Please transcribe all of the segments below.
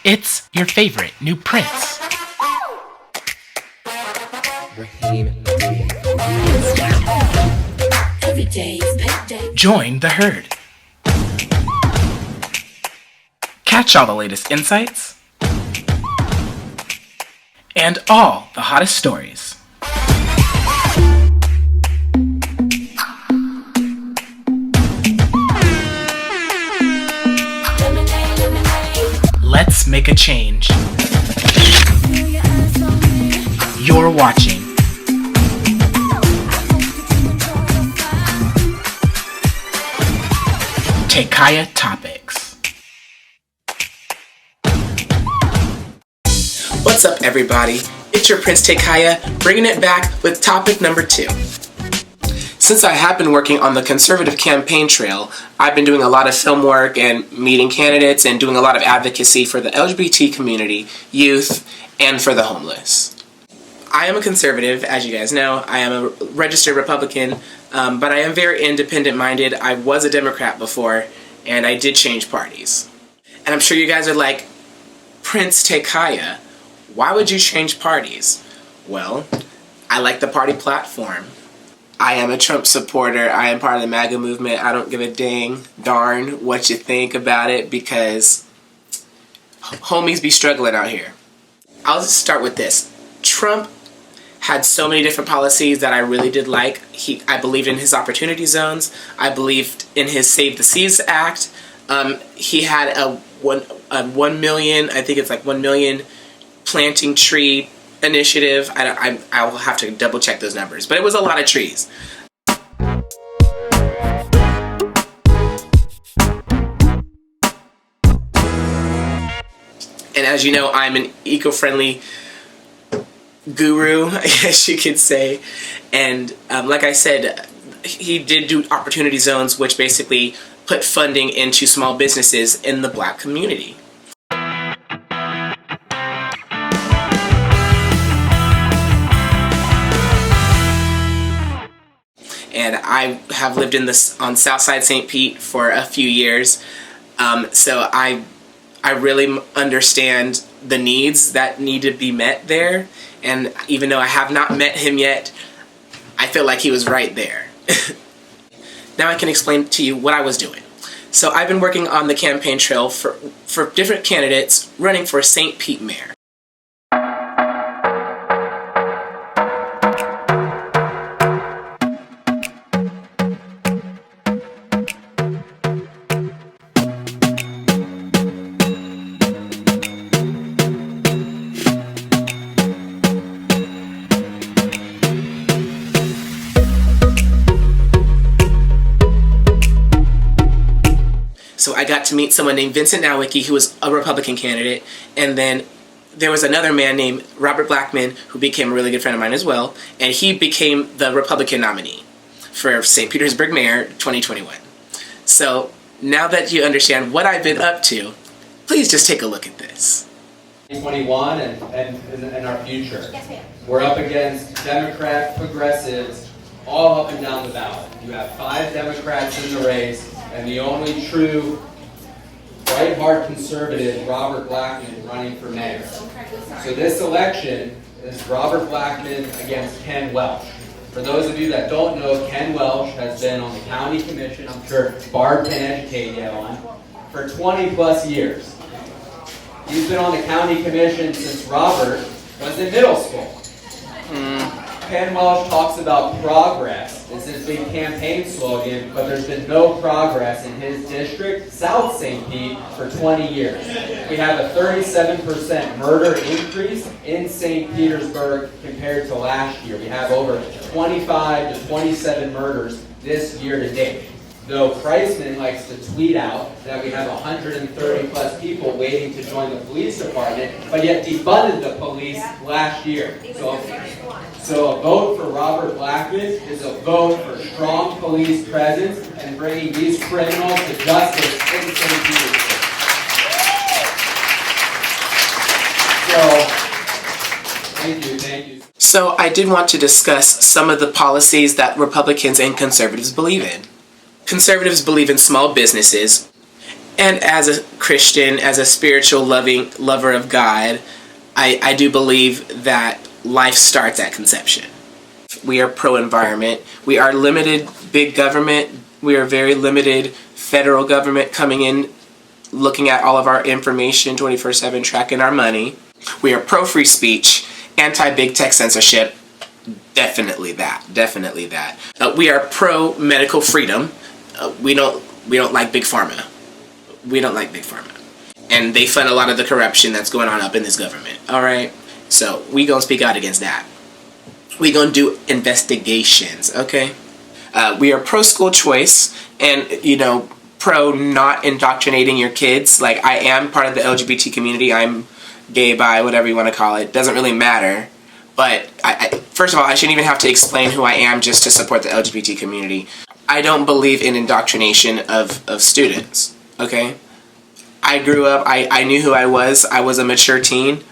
It's your favorite new prince. Join the herd. Catch all the latest insights and all the hottest stories. Let's make a change. You're watching Tékiah Topikz. What's up, everybody? It's your Prince Tékiah, bringing it back with topic number 2. Since I have been working on the conservative campaign trail, I've been doing a lot of film work and meeting candidates and doing a lot of advocacy for the LGBT community, youth, and for the homeless. I am a conservative, as you guys know. I am a registered Republican, but I am very independent-minded. I was a Democrat before, and I did change parties. And I'm sure you guys are like, Prince Tékiah, why would you change parties? Well, I like the party platform. I am a Trump supporter. I am part of the MAGA movement. I don't give a darn what you think about it because homies be struggling out here. I'll just start with this. Trump had so many different policies that I really did like. I believed in his opportunity zones. I believed in his Save the Seas Act. He had a 1 million, I think it's like 1 million planting tree initiative. I will have to double check those numbers, but it was a lot of trees. And as you know, I'm an eco-friendly guru, I guess you could say. And like I said, he did do opportunity zones, which basically put funding into small businesses in the Black community. And I have lived on Southside St. Pete for a few years, so I really understand the needs that need to be met there. And even though I have not met him yet, I feel like he was right there. Now I can explain to you what I was doing. So I've been working on the campaign trail for different candidates running for St. Pete mayor. So I got to meet someone named Vincent Nowicki, who was a Republican candidate, and then there was another man named Robert Blackmon, who became a really good friend of mine as well, and he became the Republican nominee for St. Petersburg mayor 2021. So now that you understand what I've been up to, please just take a look at this. 2021 and our future. Yes, ma'am. We're up against Democrat progressives all up and down the ballot. You have 5 Democrats in the race, and the only true right-heart conservative, Robert Blackmon, running for mayor. So this election is Robert Blackmon against Ken Welch. For those of you that don't know, Ken Welch has been on the county commission, I'm sure Barb can educate you on, for 20 plus years. He's been on the county commission since Robert was in middle school. Ken Welch talks about progress. It's his big campaign slogan, but there's been no progress in his district, South St. Pete, for 20 years. We have a 37% murder increase in St. Petersburg compared to last year. We have over 25 to 27 murders this year to date. Though Kreisman likes to tweet out that we have 130 plus people waiting to join the police department, but yet defunded the police last year. So a vote for Robert Blackmon is a vote for strong police presence and bringing these criminals to justice in St. Petersburg. So, thank you. So I did want to discuss some of the policies that Republicans and conservatives believe in. Conservatives believe in small businesses, And as a Christian, as a spiritual loving lover of God, I do believe that life starts at conception. We are pro-environment. We are limited big government. We are very limited federal government coming in, looking at all of our information 24/7, tracking our money. We are pro-free speech, anti-big tech censorship. Definitely that. Definitely that. We are pro-medical freedom. We don't like big pharma. We don't like big pharma. And they fund a lot of the corruption that's going on up in this government. Alright? So, we gonna speak out against that. We gonna do investigations, okay? We are pro-school choice and, pro not indoctrinating your kids. Like, I am part of the LGBT community. I'm gay, bi, whatever you want to call it. Doesn't really matter. But, first of all, I shouldn't even have to explain who I am just to support the LGBT community. I don't believe in indoctrination of students, okay? I grew up, I knew who I was a mature teen,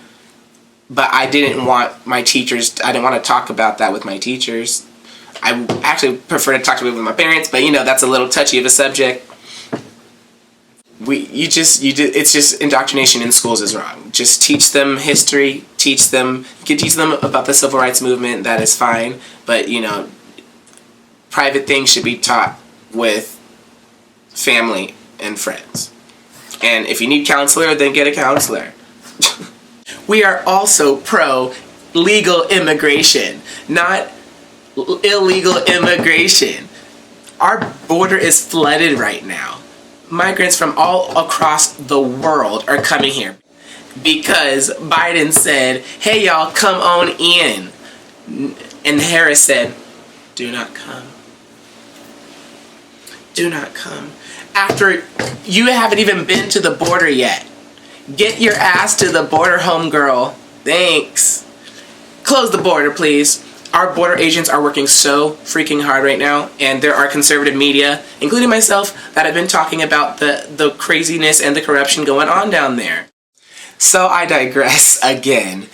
but I didn't want my teachers, I didn't want to talk about that with my teachers. I actually prefer to talk to people with my parents, but that's a little touchy of a subject. It's just indoctrination in schools is wrong. Just teach them history, you can teach them about the civil rights movement, that is fine, but private things should be taught with family and friends. And if you need a counselor, then get a counselor. We are also pro-legal immigration, not illegal immigration. Our border is flooded right now. Migrants from all across the world are coming here because Biden said, hey y'all, come on in. And Harris said, do not come. Do not come. After you haven't even been to the border yet. Get your ass to the border, homegirl. Thanks. Close the border, please. Our border agents are working so freaking hard right now, and there are conservative media, including myself, that have been talking about the craziness and the corruption going on down there. So I digress again.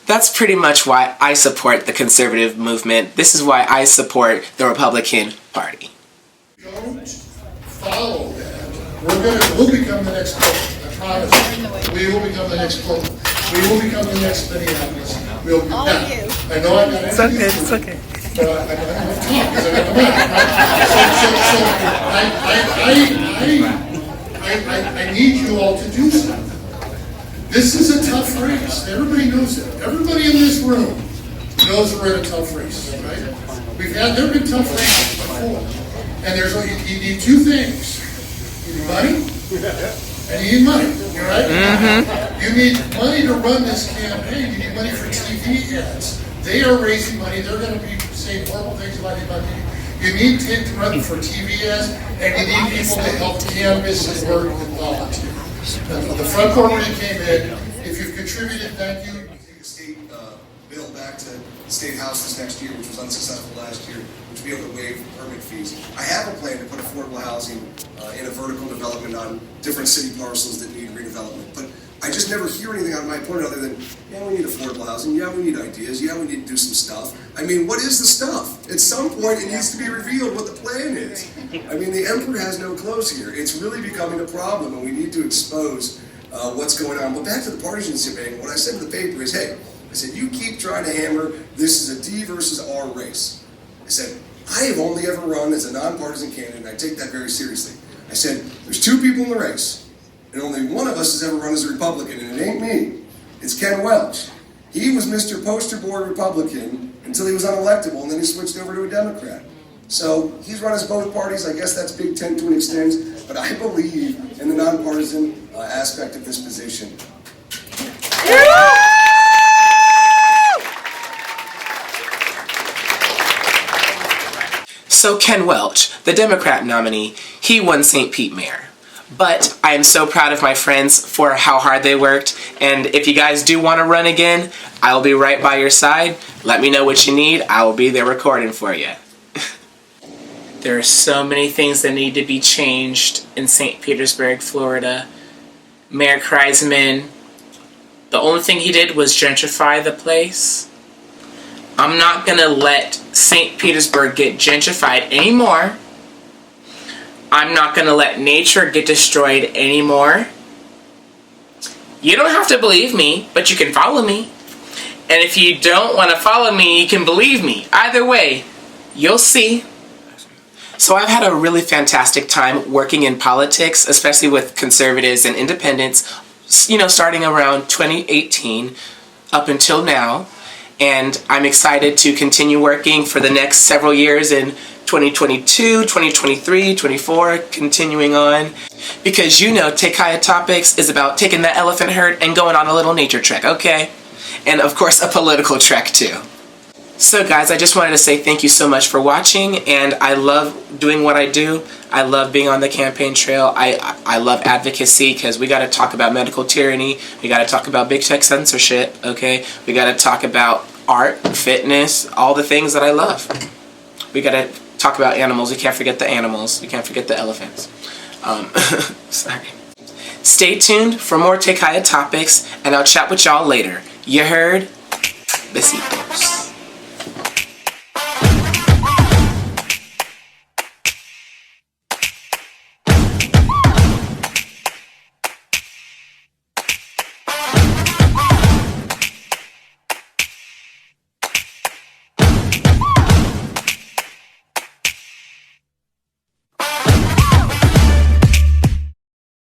That's pretty much why I support the conservative movement. This is why I support the Republican Party. Don't follow that. We'll become the next Pope. I promise. We will become the next Pope. We will become the next Minneapolis. We'll be back. I know I got It's okay, it's okay. I need you all to do something. This is a tough race. Everybody knows it. Everybody in this room knows we're in a tough race, right? There have been tough races before. And you need two things. You need money, and you need money, right? Mm-hmm. You need money to run this campaign. You need money for TV ads. They are raising money. They're going to be saying horrible things about you. You need to run for TV ads, and you need people to help canvass and work and volunteer. The front court where you came in, if you've contributed, thank you. Take a state bill back to the state house this next year, which was unsuccessful last year, to be able to waive permit fees. I have a plan to put affordable housing in a vertical development on different city parcels that need redevelopment. But I just never hear anything on my point other than, yeah, we need affordable housing, yeah, we need ideas, yeah, we need to do some stuff. I mean, what is the stuff? At some point, it needs to be revealed what the plan is. I mean, the emperor has no clothes here. It's really becoming a problem, and we need to expose what's going on. But back to the partisanship angle, what I said to the paper is, hey, I said, you keep trying to hammer this is a D versus R race. I said, I have only ever run as a nonpartisan candidate, and I take that very seriously. I said, there's two people in the race, and only one of us has ever run as a Republican, and it ain't me. It's Ken Welch. He was Mr. Poster Board Republican until he was unelectable, and then he switched over to a Democrat. So he's run as both parties. I guess that's Big Tent to an extent, but I believe in the nonpartisan aspect of this position. So Ken Welch, the Democrat nominee, he won St. Pete mayor. But I am so proud of my friends for how hard they worked, and if you guys do want to run again, I will be right by your side. Let me know what you need. I will be there recording for you. There are so many things that need to be changed in St. Petersburg, Florida. Mayor Kreisman, the only thing he did was gentrify the place. I'm not gonna let St. Petersburg get gentrified anymore. I'm not going to let nature get destroyed anymore. You don't have to believe me, but you can follow me. And if you don't want to follow me, you can believe me. Either way, you'll see. So I've had a really fantastic time working in politics, especially with conservatives and independents, you know, starting around 2018 up until now. And I'm excited to continue working for the next several years in 2022, 2023, 24, continuing on. Because you know, Tékiah Topikz is about taking that elephant herd and going on a little nature trek, okay? And of course, a political trek too. So guys, I just wanted to say thank you so much for watching, and I love doing what I do. I love being on the campaign trail. I love advocacy, because we got to talk about medical tyranny. We got to talk about big tech censorship, okay? We got to talk about art, fitness, all the things that I love. We got to talk about animals. We can't forget the animals. We can't forget the elephants. Sorry. Stay tuned for more Tékiah Topikz, and I'll chat with y'all later. You heard? Besitos.